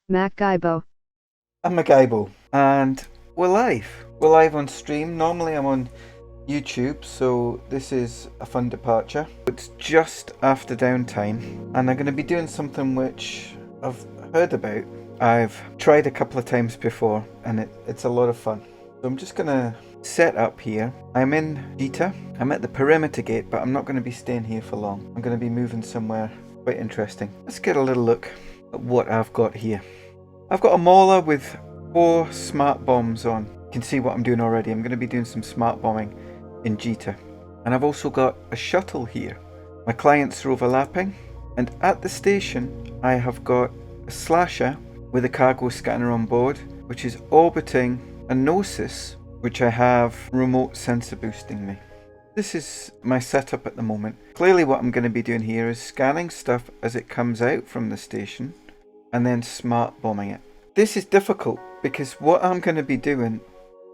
MacGybo. I'm MacGybo, and we're live. We're live on stream. Normally I'm on YouTube, so this is a fun departure. It's just after downtime, and I'm going to be doing something which I've heard about. I've tried a couple of times before, and it's a lot of fun. So I'm just going to set up here. I'm in Jita. I'm at the perimeter gate, but I'm not going to be staying here for long. I'm going to be moving somewhere quite interesting. Let's get a little look at what I've got here. I've got a mauler with 4 smart bombs on. You can see what I'm doing already. I'm going to be doing some smart bombing in Jita. And I've also got a shuttle here. My clients are overlapping. And at the station, I have got a slasher with a cargo scanner on board, which is orbiting a Gnosis, which I have remote sensor boosting me. This is my setup at the moment. Clearly what I'm going to be doing here is scanning stuff as it comes out from the station, and then smart bombing it. This is difficult because what I'm going to be doing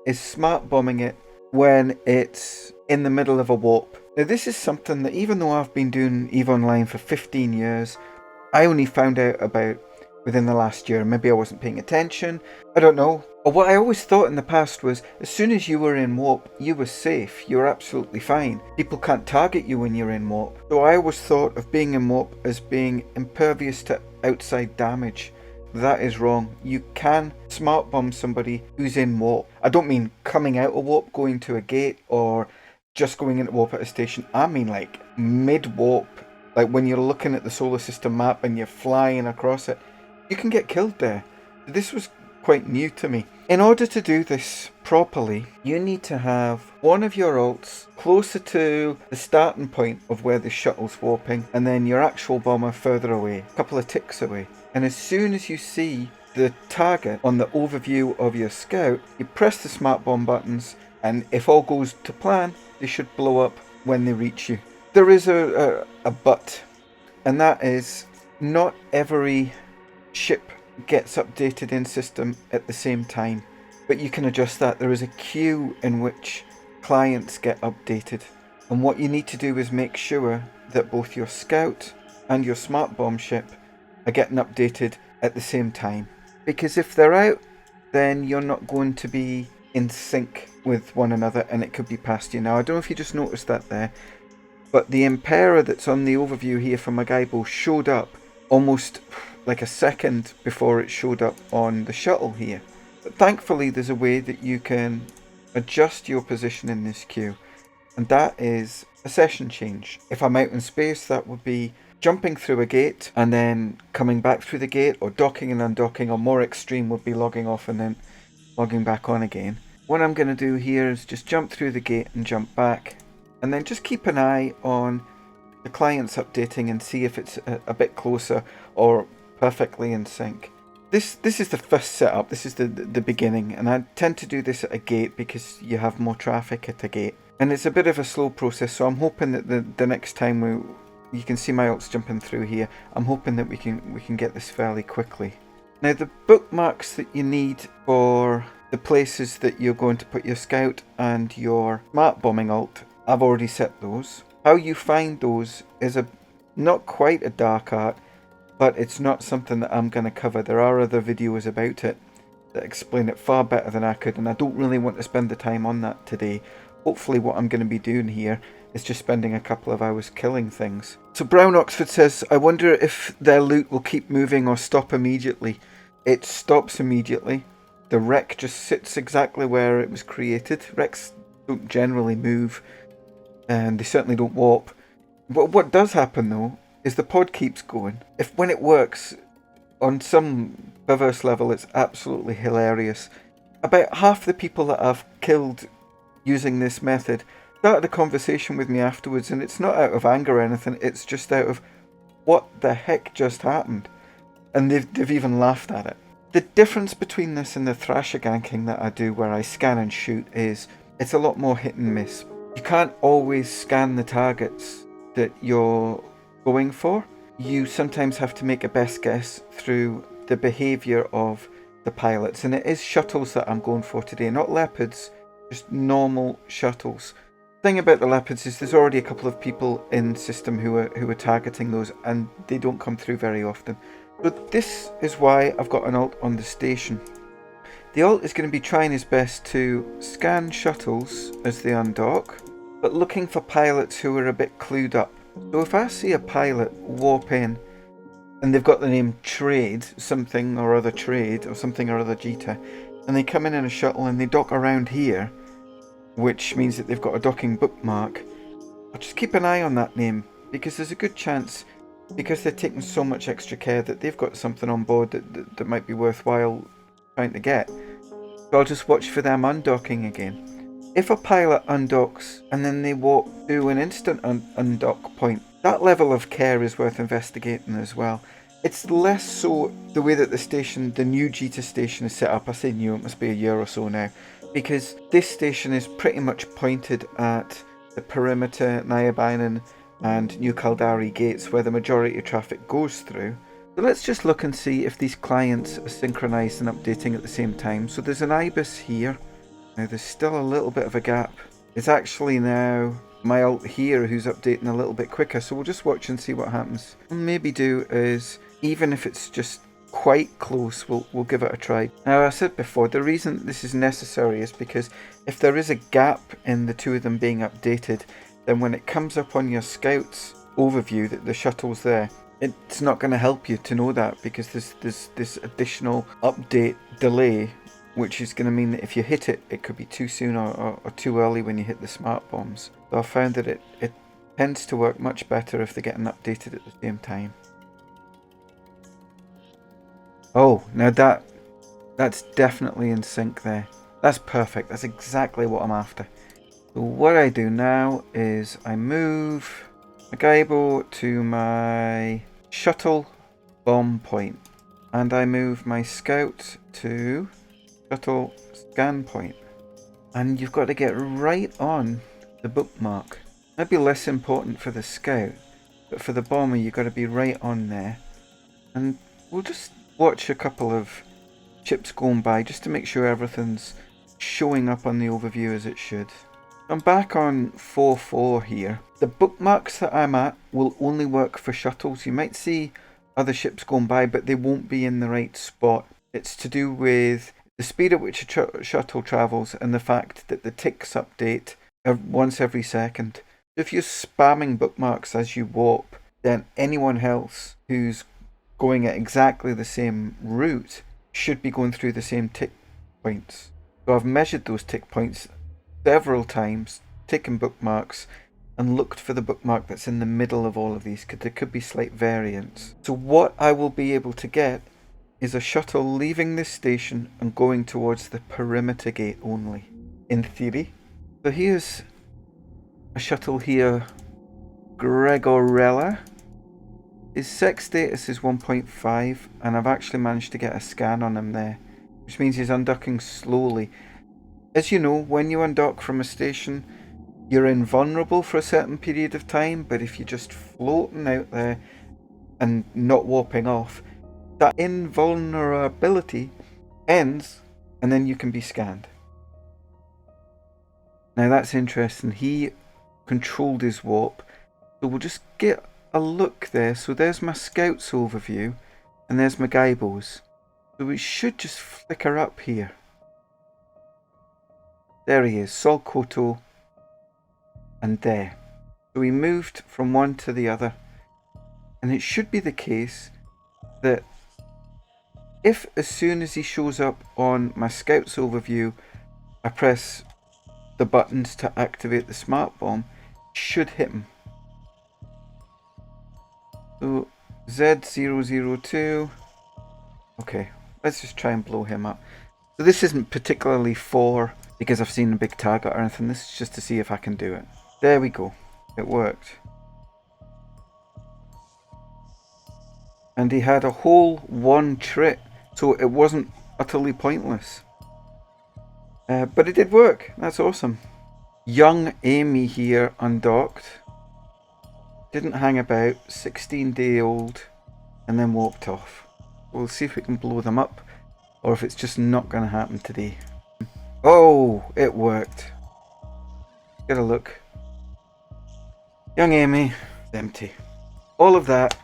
is smart bombing it when it's in the middle of a warp. Now this is something that even though I've been doing EVE Online for 15 years, I only found out about within the last year. Maybe I wasn't paying attention, I don't know. Or what I always thought in the past was, as soon as you were in warp, you were safe, you were absolutely fine. People can't target you when you're in warp. So I always thought of being in warp as being impervious to outside damage. That is wrong. You can smart bomb somebody who's in warp. I don't mean coming out of warp, going to a gate, or just going into warp at a station. I mean like mid-warp, like when you're looking at the solar system map and you're flying across it. You can get killed there. This was quite new to me. In order to do this properly, you need to have one of your ults closer to the starting point of where the shuttle's warping, and then your actual bomber further away, a couple of ticks away. And as soon as you see the target on the overview of your scout, you press the smart bomb buttons, and if all goes to plan, they should blow up when they reach you. There is a but, and that is not every ship gets updated in system at the same time, but you can adjust that. There is a queue in which clients get updated, and what you need to do is make sure that both your scout and your smart bomb ship are getting updated at the same time, because if they're out, then you're not going to be in sync with one another and it could be past you. Now I don't know if you just noticed that there, but the Impera that's on the overview here from MacGybo showed up almost like a second before it showed up on the shuttle here. But thankfully there's a way that you can adjust your position in this queue, and that is a session change. If I'm out in space, that would be jumping through a gate and then coming back through the gate, or docking and undocking, or more extreme would be logging off and then logging back on again. What I'm going to do here is just jump through the gate and jump back, and then just keep an eye on the clients updating and see if it's a bit closer or perfectly in sync. This is the first setup. This is the beginning, and I tend to do this at a gate because you have more traffic at a gate, and it's a bit of a slow process. So I'm hoping that the next time you can see my ults jumping through here. I'm hoping that we can get this fairly quickly. Now the bookmarks that you need for the places that you're going to put your scout and your smart bombing ult, I've already set those. How you find those is not quite a dark art, but it's not something that I'm going to cover. There are other videos about it that explain it far better than I could, and I don't really want to spend the time on that today. Hopefully what I'm going to be doing here is just spending a couple of hours killing things. So Brown Oxford says, I wonder if their loot will keep moving or stop immediately. It stops immediately. The wreck just sits exactly where it was created. Wrecks don't generally move, and they certainly don't warp. But what does happen though is the pod keeps going. When it works on some perverse level, it's absolutely hilarious. About half the people that I've killed using this method started a conversation with me afterwards, and it's not out of anger or anything, it's just out of what the heck just happened, and they've even laughed at it. The difference between this and the thrasher ganking that I do where I scan and shoot is it's a lot more hit and miss. You can't always scan the targets that you're going for. You sometimes have to make a best guess through the behaviour of the pilots, and it is shuttles that I'm going for today, not leopards, just normal shuttles. The thing about the leopards is there's already a couple of people in system who are targeting those, and they don't come through very often. So this is why I've got an alt on the station. The alt is going to be trying his best to scan shuttles as they undock, but looking for pilots who are a bit clued up. So if I see a pilot warp in and they've got the name Trade, something or other Trade, or something or other Jita, and they come in a shuttle and they dock around here, which means that they've got a docking bookmark, I'll just keep an eye on that name, because there's a good chance, because they're taking so much extra care, that they've got something on board that might be worthwhile trying to get. So I'll just watch for them undocking again. If a pilot undocks and then they walk through an instant undock point, that level of care is worth investigating as well. It's less so the way that the new Jita station is set up. I say new, it must be a year or so now, because this station is pretty much pointed at the perimeter, Nyabainen and New Caldari gates where the majority of traffic goes through. So let's just look and see if these clients are synchronized and updating at the same time. So there's an IBIS here. Now there's still a little bit of a gap. It's actually now my alt here who's updating a little bit quicker. So we'll just watch and see what happens. What we'll maybe do is, even if it's just quite close, we'll give it a try. Now I said before, the reason this is necessary is because if there is a gap in the two of them being updated, then when it comes up on your Scouts overview that the shuttle's there, it's not going to help you to know that, because there's this additional update delay, which is going to mean that if you hit it, it could be too soon or too early when you hit the smart bombs. So I found that it tends to work much better if they're getting updated at the same time. Oh, now that's definitely in sync there. That's perfect. That's exactly what I'm after. So what I do now is I move Magaibo to my shuttle bomb point, and I move my Scout to shuttle scan point. And you've got to get right on the bookmark. Might be less important for the Scout, but for the bomber you've got to be right on there. And we'll just watch a couple of ships going by just to make sure everything's showing up on the overview as it should. I'm back on 4.4 here. The bookmarks that I'm at will only work for shuttles. You might see other ships going by, but they won't be in the right spot. It's to do with the speed at which a shuttle travels and the fact that the ticks update once every second. If you're spamming bookmarks as you warp, then anyone else who's going at exactly the same route should be going through the same tick points. So I've measured those tick points several times, taken bookmarks, and looked for the bookmark that's in the middle of all of these, because there could be slight variance. So what I will be able to get is a shuttle leaving this station and going towards the perimeter gate only, in theory. So here's a shuttle here, Gregorella. His sex status is 1.5, and I've actually managed to get a scan on him there, which means he's undocking slowly. As you know, when you undock from a station, you're invulnerable for a certain period of time, but if you're just floating out there and not warping off, that invulnerability ends and then you can be scanned. Now that's interesting. He controlled his warp, so we'll just get a look there. So there's my Scouts overview and there's my Gaibos. So we should just flicker up here. There he is, Sol Koto, and there. So we moved from one to the other, and it should be the case that if as soon as he shows up on my Scouts overview, I press the buttons to activate the smart bomb, it should hit him. So Z002, okay, let's just try and blow him up. So this isn't particularly for because I've seen a big target or anything, this is just to see if I can do it. There we go, it worked. And he had a whole one trip, so it wasn't utterly pointless. But it did work, that's awesome. Young Amy here undocked. Didn't hang about, 16-day-old, and then walked off. We'll see if we can blow them up, or if it's just not going to happen today. Oh, it worked. Get a look. Young Amy, empty. All of that.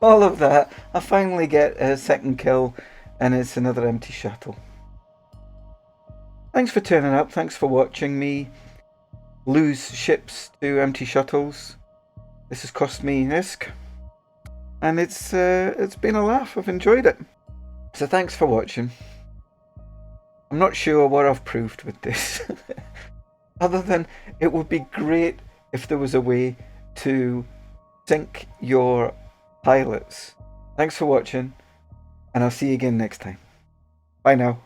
all of that, I finally get a second kill, and it's another empty shuttle. Thanks for turning up. Thanks for watching me lose ships to empty shuttles. This has cost me ISK, and it's been a laugh. I've enjoyed it. So thanks for watching. I'm not sure what I've proved with this, other than it would be great if there was a way to sync your pilots. Thanks for watching, and I'll see you again next time. Bye now.